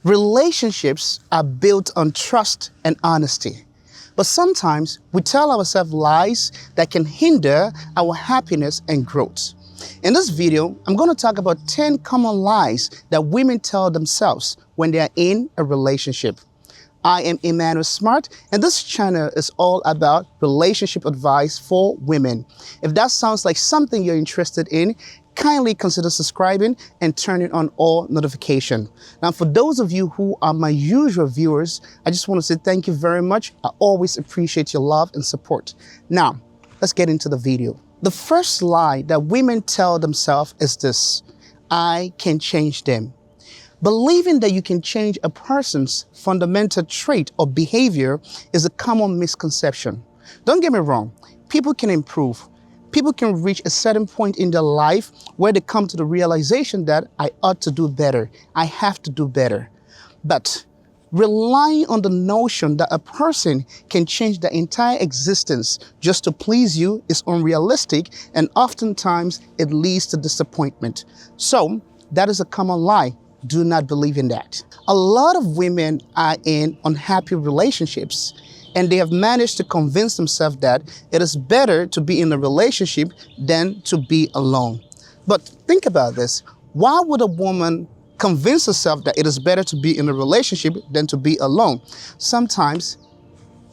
Relationships are built on trust and honesty. But sometimes we tell ourselves lies that can hinder our happiness and growth. In this video, I'm going to talk about 10 common lies that women tell themselves when they are in a relationship. I am Emmanuel Smarth, and this channel is all about relationship advice for women. If that sounds like something you're interested in, kindly consider subscribing and turning on all notifications. Now, for those of you who are my usual viewers, I just want to say thank you very much. I always appreciate your love and support. Now, let's get into the video. The first lie that women tell themselves is this: I can change them. Believing that you can change a person's fundamental trait or behavior is a common misconception. Don't get me wrong, people can improve. People can reach a certain point in their life where they come to the realization that I ought to do better. I have to do better. But relying on the notion that a person can change their entire existence just to please you is unrealistic, and oftentimes it leads to disappointment. So that is a common lie. Do not believe in that. A lot of women are in unhappy relationships, and they have managed to convince themselves that it is better to be in a relationship than to be alone. But think about this. Why would a woman convince herself that it is better to be in a relationship than to be alone? Sometimes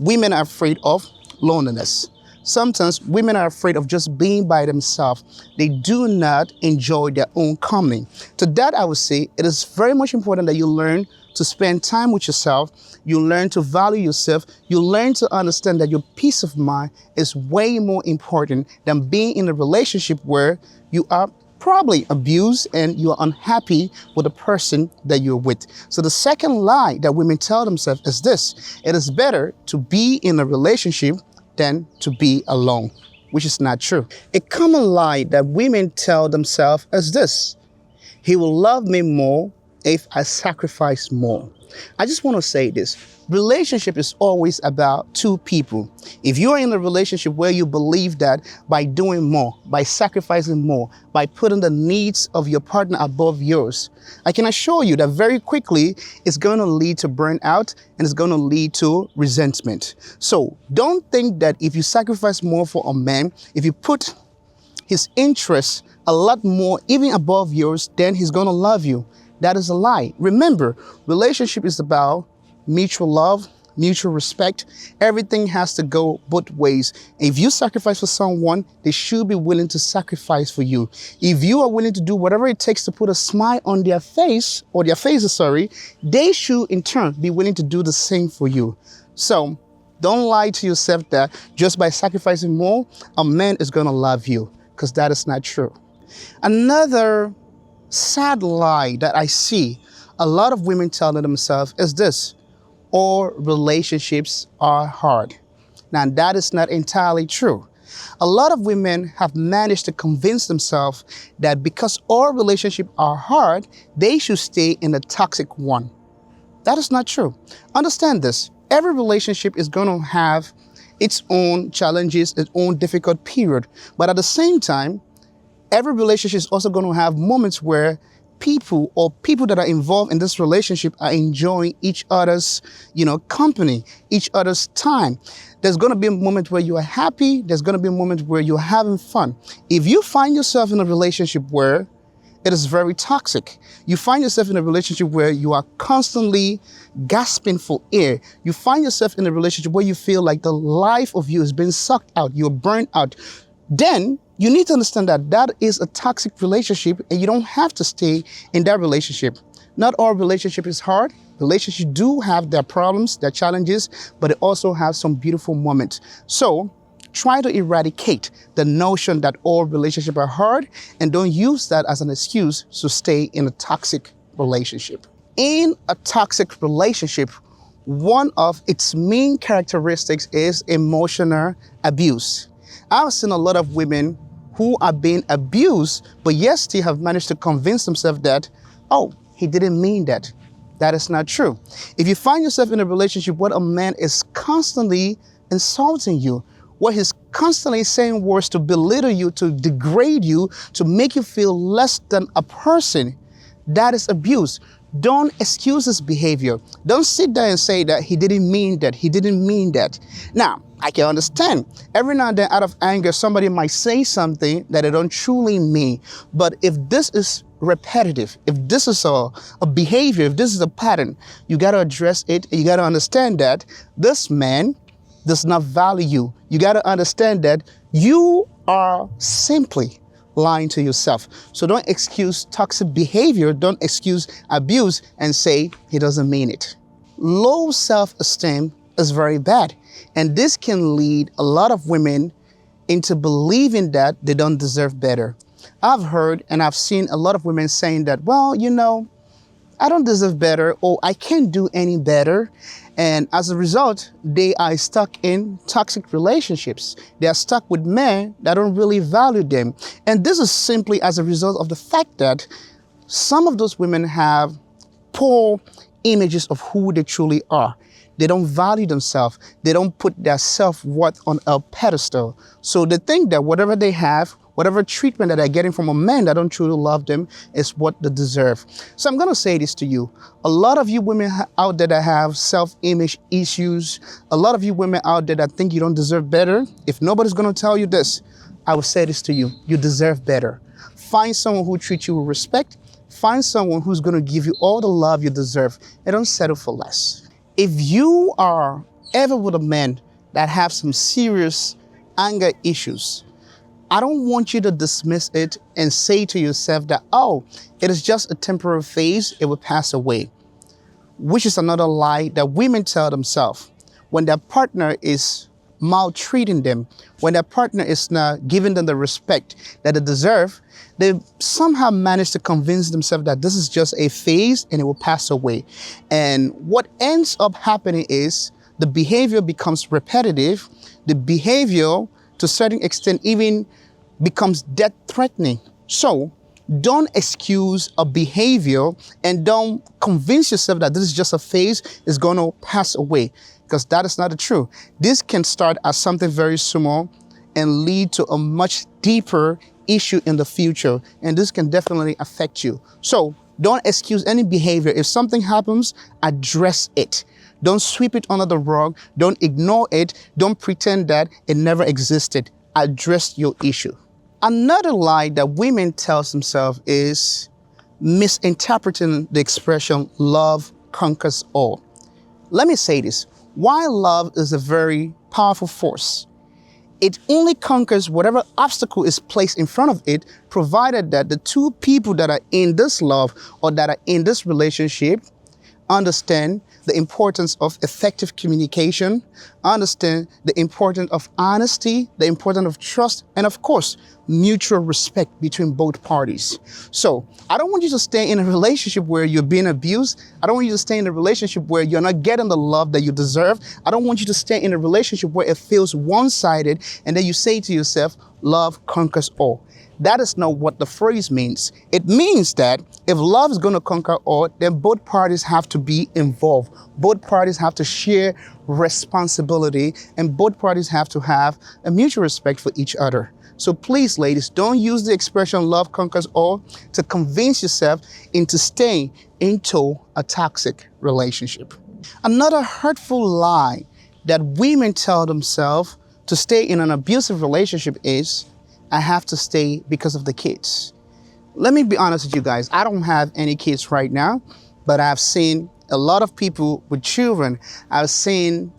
women are afraid of loneliness. Sometimes women are afraid of just being by themselves. They do not enjoy their own company. To that, I would say it is very much important that you learn to spend time with yourself. You learn to value yourself. You learn to understand that your peace of mind is way more important than being in a relationship where you are probably abused and you are unhappy with the person that you're with. So the second lie that women tell themselves is this: it is better to be in a relationship than to be alone, which is not true. A common lie that women tell themselves is this: he will love me more if I sacrifice more. I just want to say this. Relationship is always about two people. If you're in a relationship where you believe that by doing more, by sacrificing more, by putting the needs of your partner above yours, I can assure you that very quickly it's going to lead to burnout and it's going to lead to resentment. So don't think that if you sacrifice more for a man, if you put his interests a lot more, even above yours, then he's going to love you. That is a lie. Remember, relationship is about mutual love, mutual respect. Everything has to go both ways. If you sacrifice for someone, they should be willing to sacrifice for you. If you are willing to do whatever it takes to put a smile on their face, or their faces, sorry, they should in turn be willing to do the same for you. So don't lie to yourself that just by sacrificing more, a man is going to love you, because that is not true. Another sad lie that I see a lot of women telling themselves is this: all relationships are hard. Now, that is not entirely true. A lot of women have managed to convince themselves that because all relationships are hard, they should stay in a toxic one. That is not true. Understand this. Every relationship is going to have its own challenges, its own difficult period. But at the same time, every relationship is also going to have moments where people that are involved in this relationship are enjoying each other's, company, each other's time. There's going to be a moment where you are happy. There's going to be a moment where you're having fun. If you find yourself in a relationship where it is very toxic, you find yourself in a relationship where you are constantly gasping for air, you find yourself in a relationship where you feel like the life of you is being sucked out, you're burnt out, then you need to understand that that is a toxic relationship and you don't have to stay in that relationship. Not all relationship is hard. Relationships do have their problems, their challenges, but they also have some beautiful moments. So try to eradicate the notion that all relationships are hard and don't use that as an excuse to stay in a toxic relationship. In a toxic relationship, one of its main characteristics is emotional abuse. I've seen a lot of women who are being abused, but yet still have managed to convince themselves that, oh, he didn't mean that. That is not true. If you find yourself in a relationship where a man is constantly insulting you, where he's constantly saying words to belittle you, to degrade you, to make you feel less than a person, that is abuse. Don't excuse his behavior. Don't sit there and say that he didn't mean that. He didn't mean that. Now, I can understand. Every now and then, out of anger, somebody might say something that they don't truly mean. But if this is repetitive, if this is a behavior, if this is a pattern, you got to address it. And you got to understand that this man does not value you. You got to understand that you are simply lying to yourself. So don't excuse toxic behavior, don't excuse abuse and say he doesn't mean it. Low self-esteem is very bad, and this can lead a lot of women into believing that they don't deserve better. I've heard and I've seen a lot of women saying that, well, I don't deserve better, or I can't do any better. And as a result, they are stuck in toxic relationships. They are stuck with men that don't really value them. And this is simply as a result of the fact that some of those women have poor images of who they truly are. They don't value themselves. They don't put their self-worth on a pedestal. So they think that whatever they have, whatever treatment that they're getting from a man that don't truly love them is what they deserve. So I'm going to say this to you. A lot of you women out there that have self-image issues, a lot of you women out there that think you don't deserve better, if nobody's going to tell you this, I will say this to you. You deserve better. Find someone who treats you with respect. Find someone who's going to give you all the love you deserve, and don't settle for less. If you are ever with a man that have some serious anger issues, I don't want you to dismiss it and say to yourself that, oh, it is just a temporary phase, it will pass away, which is another lie that women tell themselves. When their partner is maltreating them, when their partner is not giving them the respect that they deserve, they somehow manage to convince themselves that this is just a phase and it will pass away. And what ends up happening is the behavior becomes repetitive. The behavior, to a certain extent, even becomes death-threatening. So don't excuse a behavior and don't convince yourself that this is just a phase, it's going to pass away, because that is not the truth. This can start as something very small and lead to a much deeper issue in the future, and this can definitely affect you. So don't excuse any behavior. If something happens, address it. Don't sweep it under the rug. Don't ignore it. Don't pretend that it never existed. Address your issue. Another lie that women tell themselves is misinterpreting the expression love conquers all. Let me say this. While love is a very powerful force, it only conquers whatever obstacle is placed in front of it, provided that the two people that are in this love or that are in this relationship understand the importance of effective communication, understand the importance of honesty, the importance of trust, and of course, mutual respect between both parties. So I don't want you to stay in a relationship where you're being abused. I don't want you to stay in a relationship where you're not getting the love that you deserve. I don't want you to stay in a relationship where it feels one-sided and then you say to yourself, love conquers all. That is not what the phrase means. It means that if love is going to conquer all, then both parties have to be involved. Both parties have to share responsibility, and both parties have to have a mutual respect for each other. So please, ladies, don't use the expression love conquers all to convince yourself into staying into a toxic relationship. Another hurtful lie that women tell themselves to stay in an abusive relationship is, I have to stay because of the kids. Let me be honest with you guys. I don't have any kids right now, but I've seen a lot of people with children. I've seen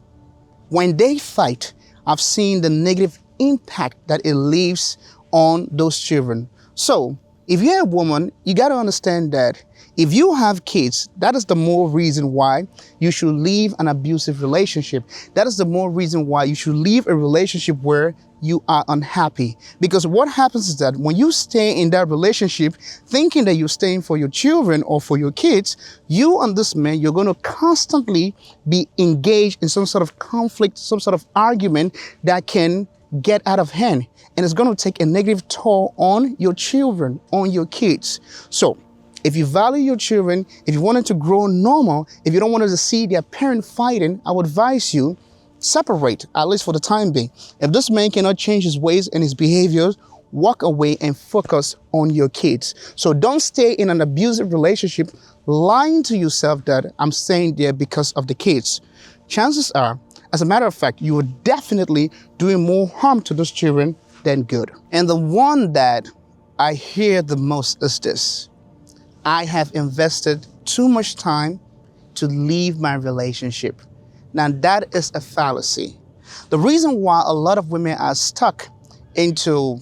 when they fight, I've seen the negative impact that it leaves on those children. So if you're a woman, you got to understand that if you have kids, that is the more reason why you should leave an abusive relationship. That is the more reason why you should leave a relationship where you are unhappy. Because what happens is that when you stay in that relationship thinking that you're staying for your children or for your kids, you and this man, you're going to constantly be engaged in some sort of conflict, some sort of argument that can get out of hand. And it's going to take a negative toll on your children, on your kids. So if you value your children, if you want them to grow normal, if you don't want them to see their parent fighting, I would advise you, separate, at least for the time being. If this man cannot change his ways and his behaviors, walk away and focus on your kids. So don't stay in an abusive relationship lying to yourself that I'm staying there because of the kids. Chances are, as a matter of fact, you are definitely doing more harm to those children than good. And the one that I hear the most is this: I have invested too much time to leave my relationship. Now that is a fallacy. The reason why a lot of women are stuck into,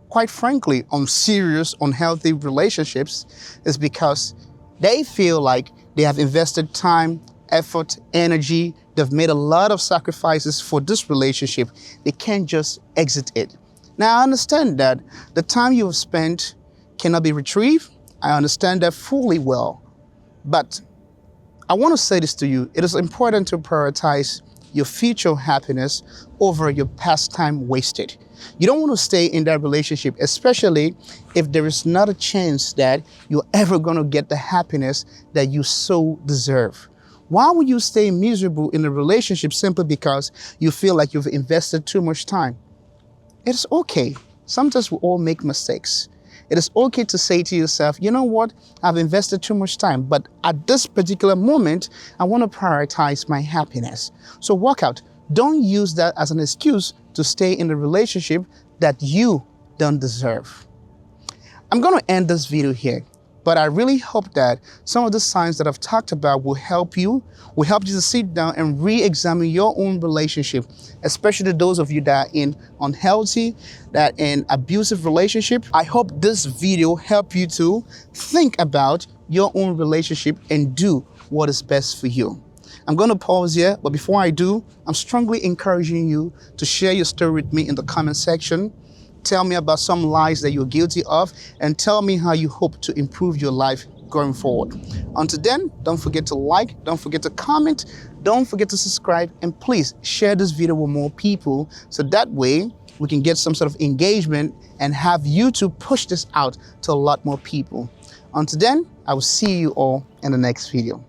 quite frankly, unserious, unhealthy relationships is because they feel like they have invested time, effort, energy, they've made a lot of sacrifices for this relationship. They can't just exit it. Now I understand that the time you have spent cannot be retrieved. I understand that fully well. But I want to say this to you: it is important to prioritize your future happiness over your past time wasted. You don't want to stay in that relationship, especially if there is not a chance that you're ever going to get the happiness that you so deserve. Why would you stay miserable in a relationship simply because you feel like you've invested too much time? It's okay. Sometimes we all make mistakes. It is okay to say to yourself, you know what, I've invested too much time, but at this particular moment, I want to prioritize my happiness. So walk out. Don't use that as an excuse to stay in a relationship that you don't deserve. I'm going to end this video here, but I really hope that some of the signs that I've talked about will help you to sit down and re-examine your own relationship, especially those of you that are in unhealthy, that are in abusive relationship. I hope this video helped you to think about your own relationship and do what is best for you. I'm going to pause here, but before I do, I'm strongly encouraging you to share your story with me in the comment section. Tell me about some lies that you're guilty of, and tell me how you hope to improve your life going forward. Until then, don't forget to like, don't forget to comment, don't forget to subscribe, and please share this video with more people so that way we can get some sort of engagement and have YouTube push this out to a lot more people. Until then, I will see you all in the next video.